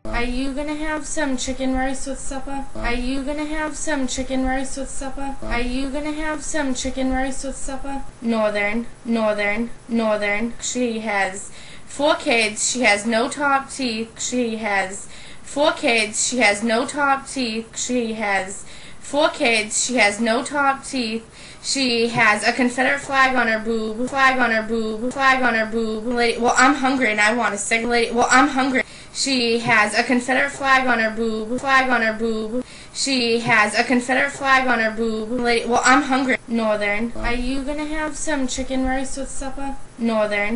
Are you gonna have some chicken rice with supper? Are you gonna have some chicken rice with supper? Are you gonna have some chicken rice with supper? Northern. She has 4 kids. She has no top teeth. She has 4 kids. She has no top teeth. She has 4 kids. She has no top teeth. She has a Confederate flag on her boob. Flag on her boob. Flag on her boob. Lady, well, I'm hungry and I want a cigarette. Lady, well, I'm hungry. She has a Confederate flag on her boob. Flag on her boob. She has a Confederate flag on her boob. Lady, well, I'm hungry. Northern. Are you gonna have some chicken rice with supper? Northern.